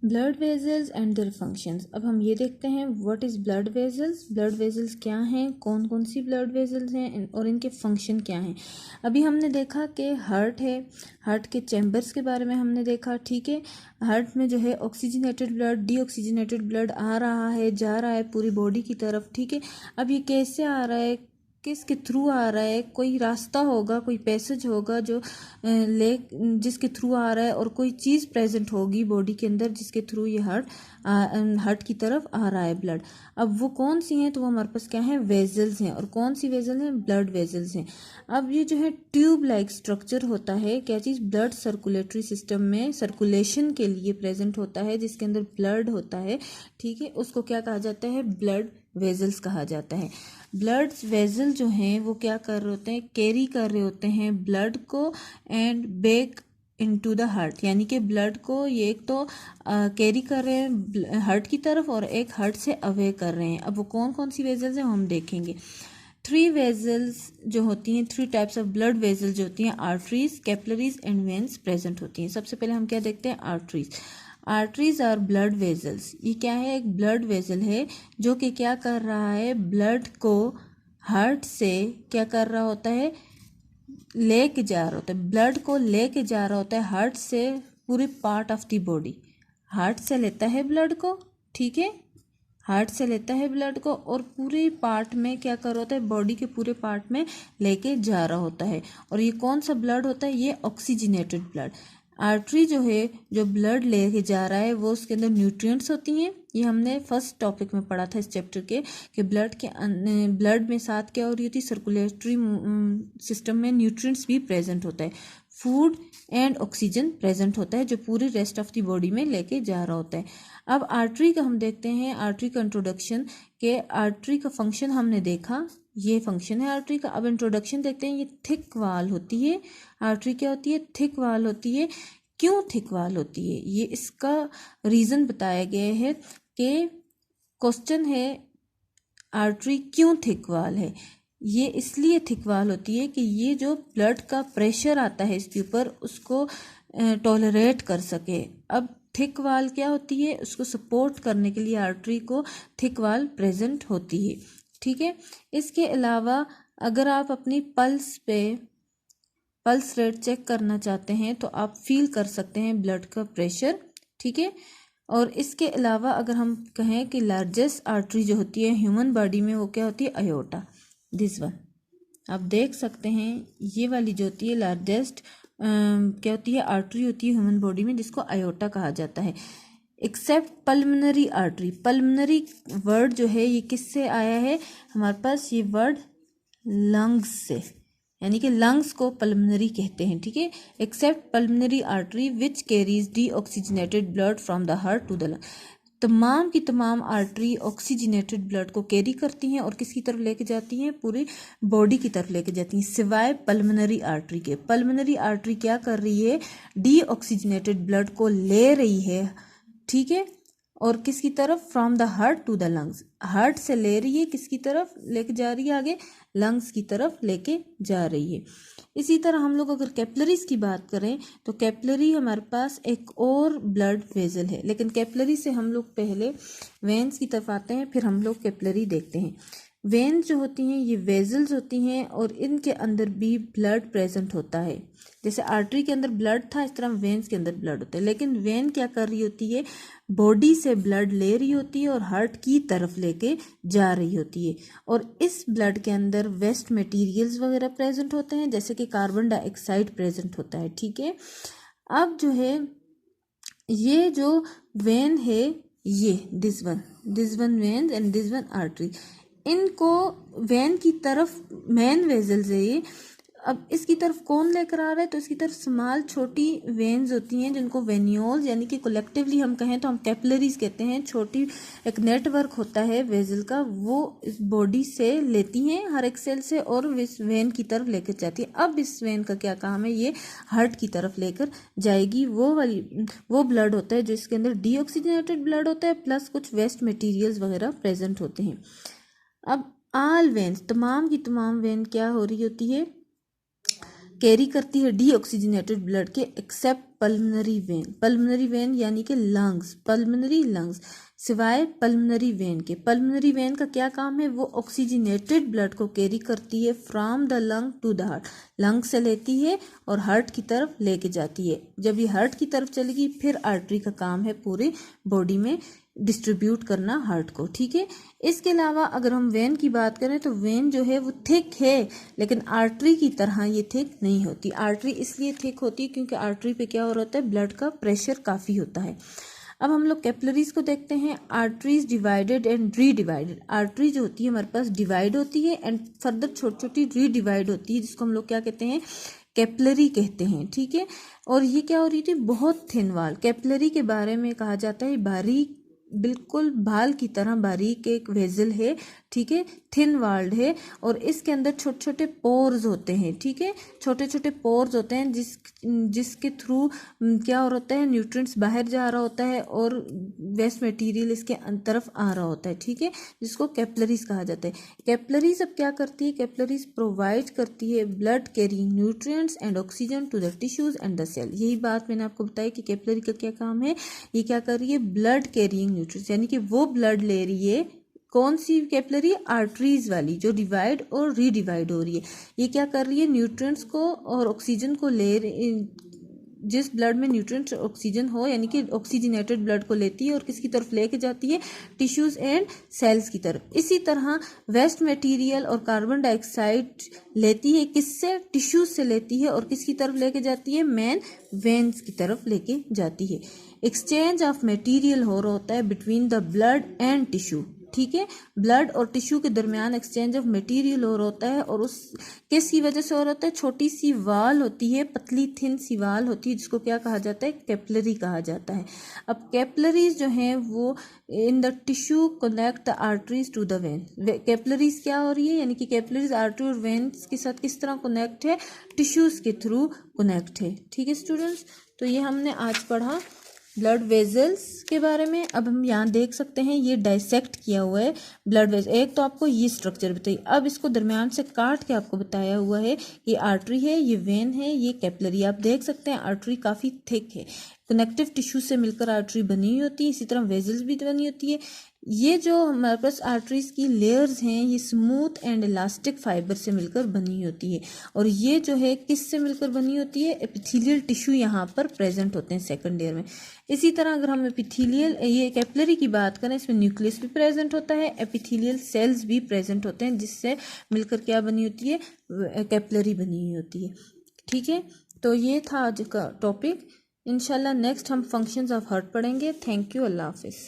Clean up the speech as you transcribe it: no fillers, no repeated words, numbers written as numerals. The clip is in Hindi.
Blood vessels and their functions. अब हम ये देखते हैं what is blood vessels. Blood vessels क्या हैं, कौन कौन सी ब्लड वेजल्स हैं और इनके फंक्शन क्या हैं। अभी हमने देखा कि हार्ट है, हार्ट के चैम्बर्स के बारे में हमने देखा, ठीक है। हार्ट में जो है ऑक्सीजनेटेड ब्लड, डीऑक्सीजनेटेड ब्लड आ रहा है, जा रहा है पूरी बॉडी की तरफ, ठीक है। अब ये कैसे आ रहा है, किसके थ्रू आ रहा है, कोई रास्ता होगा, कोई पैसेज होगा जो जिसके थ्रू आ रहा है, और कोई चीज़ प्रेजेंट होगी बॉडी के अंदर जिसके थ्रू ये हार्ट की तरफ आ रहा है ब्लड। अब वो कौन सी हैं, तो वो हमारे पास क्या है, वेजल्स हैं। और कौन सी वेजल हैं, ब्लड वेजल्स हैं। अब ये जो है ट्यूब लाइक स्ट्रक्चर होता है, क्या चीज़, ब्लड सर्कुलेटरी सिस्टम में सर्कुलेशन के लिए प्रेजेंट होता है, जिसके अंदर ब्लड होता है, ठीक है। उसको क्या कहा जाता है, ब्लड वेजल्स कहा जाता है। ब्लड वेजल जो हैं वो क्या कर रहे होते हैं, कैरी कर रहे होते हैं ब्लड को and back into the heart, यानी कि ब्लड को ये एक तो कैरी कर रहे हैं हार्ट की तरफ और एक हार्ट से अवे कर रहे हैं। अब वो कौन कौन सी वेजल्स हैं हम देखेंगे। 3 वेजल्स जो होती हैं, 3 टाइप्स ऑफ ब्लड वेजल जो होती हैं, arteries, capillaries and veins present होती हैं। सबसे पहले हम क्या देखते हैं, arteries. Arteries are blood vessels. ये क्या है, एक ब्लड वेजल है जो कि क्या कर रहा है, ब्लड को हार्ट से क्या कर रहा होता है, लेके जा रहा होता है, ब्लड को लेके जा रहा होता है हार्ट से पूरे part of the body. Heart से लेता है ब्लड को, ठीक है, हार्ट से लेता है ब्लड को और पूरे पार्ट में क्या कर रहा होता है, बॉडी के पूरे पार्ट में लेके जा रहा होता है। और ये कौन सा ब्लड होता है, ये ऑक्सीजनेटेड ब्लड। आर्टरी जो है, जो ब्लड लेके जा रहा है, वो उसके अंदर न्यूट्रिएंट्स होती हैं। ये हमने फर्स्ट टॉपिक में पढ़ा था इस चैप्टर के, कि ब्लड में साथ क्या हो रही होती है, सर्कुलेटरी सिस्टम में न्यूट्रिएंट्स भी प्रेजेंट होता है, फूड एंड ऑक्सीजन प्रेजेंट होता है, जो पूरी रेस्ट ऑफ द बॉडी में लेके जा रहा होता है। अब आर्टरी का हम देखते हैं, आर्टरी का इंट्रोडक्शन, के आर्टरी का फंक्शन हमने देखा, ये फंक्शन है आर्टरी का। अब इंट्रोडक्शन देखते हैं। ये थिक वाल होती है, आर्टरी क्या होती है, थिक वाल होती है। क्यों थिक वाल होती है, ये इसका रीज़न बताया गया है कि क्वेश्चन है, आर्टरी क्यों थिक वाल है। ये इसलिए थिक वाल होती है कि ये जो ब्लड का प्रेशर आता है इसके ऊपर, उसको टॉलरेट कर सके। अब थिक वाल क्या होती है, उसको सपोर्ट करने के लिए आर्टरी को थिक वाल प्रेजेंट होती है, ठीक है। इसके अलावा अगर आप अपनी पल्स रेट चेक करना चाहते हैं तो आप फील कर सकते हैं ब्लड का प्रेशर, ठीक है। और इसके अलावा अगर हम कहें कि लार्जेस्ट आर्टरी जो होती है ह्यूमन बॉडी में, वो क्या होती है, अयोर्टा, दिस वन। आप देख सकते हैं ये वाली जो होती है लार्जेस्ट क्या होती है, आर्टरी होती है ह्यूमन बॉडी में, जिसको अयोर्टा कहा जाता है। Except pulmonary artery. Pulmonary word जो है ये किससे आया है, हमारे पास ये वर्ड लंग्स से, यानी कि लंग्स को पल्मनरी कहते हैं, ठीक है। Except pulmonary artery which carries deoxygenated blood from the heart to the lung. तमाम की तमाम आर्टरी ऑक्सीजनेटेड ब्लड को कैरी करती हैं और किसकी तरफ लेके जाती हैं, पूरी बॉडी की तरफ लेके जाती हैं, सिवाय पल्मनरी आर्टरी के। पल्मनरी आर्टरी क्या कर रही है, डीऑक्सीजनेटेड ब्लड को ले रही है, ठीक है, और किसकी तरफ, from the heart to the lungs. Heart से ले रही है, किसकी तरफ लेके जा रही है, आगे लंग्स की तरफ लेके जा रही है। इसी तरह हम लोग अगर कैपिलरीज की बात करें तो कैपिलरी हमारे पास एक और ब्लड वेजल है, लेकिन कैपिलरी से हम लोग पहले वेन्स की तरफ आते हैं, फिर हम लोग कैपिलरी देखते हैं। वेन्स जो होती हैं ये वेजल्स होती हैं और इनके अंदर भी ब्लड प्रेजेंट होता है। जैसे आर्टरी के अंदर ब्लड था, इस तरह वेन्स के अंदर ब्लड होता है। लेकिन वेन क्या कर रही होती है, बॉडी से ब्लड ले रही होती है और हार्ट की तरफ लेके जा रही होती है। और इस ब्लड के अंदर वेस्ट मटेरियल्स वगैरह प्रेजेंट होते हैं, जैसे कि कार्बन डाइऑक्साइड प्रेजेंट होता है, ठीक है। अब जो है ये जो वेन है, ये this one when and this one artery, इनको वेन की तरफ मेन वेजल्स है ये। अब इसकी तरफ कौन लेकर आ रहा है, तो इसकी तरफ स्मॉल छोटी वेन्स होती हैं जिनको वेन्यूल्स, यानी कि कलेक्टिवली हम कहें तो हम कैपिलरीज कहते हैं। छोटी एक नेटवर्क होता है वेजल का, वो इस बॉडी से लेती हैं हर एक सेल से और इस वेन की तरफ लेकर जाती है। अब इस वेन का क्या काम है, ये हार्ट की तरफ लेकर जाएगी। वो ब्लड होता है जो इसके अंदर डीऑक्सीजनेटेड ब्लड होता है, प्लस कुछ वेस्ट मटीरियल्स वगैरह प्रेजेंट होते हैं। अब ऑल वेन्स, तमाम की तमाम वेन क्या हो रही होती है, कैरी करती है डीऑक्सीजनेटेड ब्लड के, accept pulmonary vein. Pulmonary vein यानी कि लंग्स, पल्मोनरी लंग्स, सिवाय पल्मोनरी वेन के। पल्मोनरी वेन का क्या काम है? वो ऑक्सीजनेटेड ब्लड को कैरी करती है from the lung to the heart, lung से लेती है और हार्ट की तरफ लेके जाती है। जब ये हार्ट की तरफ चलेगी फिर आर्टरी का काम है पूरी बॉडी में डिस्ट्रीब्यूट करना हार्ट को, ठीक है। इसके अलावा अगर हम वेन की बात करें तो वेन जो है वो थिक है, लेकिन आर्टरी की तरह ये थिक नहीं होती। आर्टरी इसलिए थिक होती है क्योंकि आर्टरी पे क्या हो रहा होता है, ब्लड का प्रेशर काफ़ी होता है। अब हम लोग कैपिलरीज को देखते हैं। Arteries divided and redivided. Artery जो होती है हमारे पास डिवाइड होती है एंड फर्दर छोटी छोटी रीडिवाइड होती है, जिसको हम लोग क्या कहते हैं, कैपिलरी कहते हैं, ठीक है। और ये क्या हो रही थी, बहुत थिन वाल। कैपिलरी के बारे में कहा जाता है बारीक, बिल्कुल भाल की तरह बारीक एक वेजल है, ठीक है, थिन वाल्ड है और इसके अंदर छोटे छोटे पोर्स होते हैं, ठीक है, छोटे छोटे पोर्स होते हैं जिसके थ्रू क्या हो रहा है, न्यूट्रिएंट्स बाहर जा रहा होता है और वेस्ट मटेरियल इसके तरफ आ रहा होता है, ठीक है, जिसको कैपिलरीज कहा जाता है। कैपिलरीज अब क्या करती है, कैपिलरीज प्रोवाइड करती है blood carrying nutrients and oxygen to the tissues and the cell. यही बात मैंने आपको बताई कि कैपिलरी का क्या काम है, ये क्या कर रही है, ब्लड कैरिंग न्यूट्रिएंट्स, यानी कि वो ब्लड ले रही है। कौन सी कैपिलरी, आर्टरीज वाली जो डिवाइड और रीडिवाइड हो रही है। ये क्या कर रही है, न्यूट्रिएंट्स को और ऑक्सीजन को ले जिस ब्लड में न्यूट्रिएंट्स ऑक्सीजन हो, यानी कि ऑक्सीजनेटेड ब्लड को लेती है और किसकी तरफ लेके जाती है, टिश्यूज एंड सेल्स की तरफ। इसी तरह वेस्ट मटेरियल और कार्बन डाइऑक्साइड लेती है, किससे, टिश्यूज से लेती है और किसकी तरफ लेके जाती है, मेन वेन्स की तरफ लेके जाती है। एक्सचेंज ऑफ मटेरियल हो रहा होता है between the blood and tissue, ठीक है, ब्लड और टिश्यू के दरमियान एक्सचेंज ऑफ मटेरियल हो रहा होता है और उस किसकी वजह से हो रहा होता है, छोटी सी वाल होती है, पतली थिन सी वाल होती है, जिसको क्या कहा जाता है, कैपिलरी कहा जाता है। अब कैपिलरीज जो हैं वो in the tissue connect the arteries to the vein. Capillaries क्या हो रही है, यानी कि कैपिलरीज आर्टरी और वेन्स के साथ किस तरह कनेक्ट है, टिश्यूज के थ्रू कनेक्ट है, ठीक है स्टूडेंट्स। तो ये हमने आज पढ़ा ब्लड वेजल्स के बारे में। अब हम यहाँ देख सकते हैं ये डाइसेक्ट किया हुआ है ब्लड वेजल। एक तो आपको ये स्ट्रक्चर बताइए, अब इसको दरमियान से काट के आपको बताया हुआ है, ये आर्टरी है, ये वेन है, ये कैपिलरी। आप देख सकते हैं आर्टरी काफ़ी थिक है, कनेक्टिव टिश्यू से मिलकर आर्टरी बनी हुई होती है, इसी तरह वेजल्स भी बनी होती है। ये जो हमारे पास आर्टरीज की लेयर्स हैं ये स्मूथ एंड इलास्टिक फाइबर से मिलकर बनी होती है और ये जो है किस से मिलकर बनी होती है, एपिथेलियल टिश्यू यहाँ पर प्रेजेंट होते हैं सेकंड लेयर में। इसी तरह अगर हम एपिथेलियल ये कैपिलरी की बात करें, इसमें न्यूक्लियस भी प्रेजेंट होता है, एपिथेलियल सेल्स भी प्रेजेंट होते हैं, जिससे मिलकर क्या बनी होती है, कैपिलरी बनी हुई होती है, ठीक है। तो ये था आज का टॉपिक। इंशाल्लाह नेक्स्ट हम फंक्शंस ऑफ हार्ट पढ़ेंगे। थैंक यू, अल्लाह हाफिज़।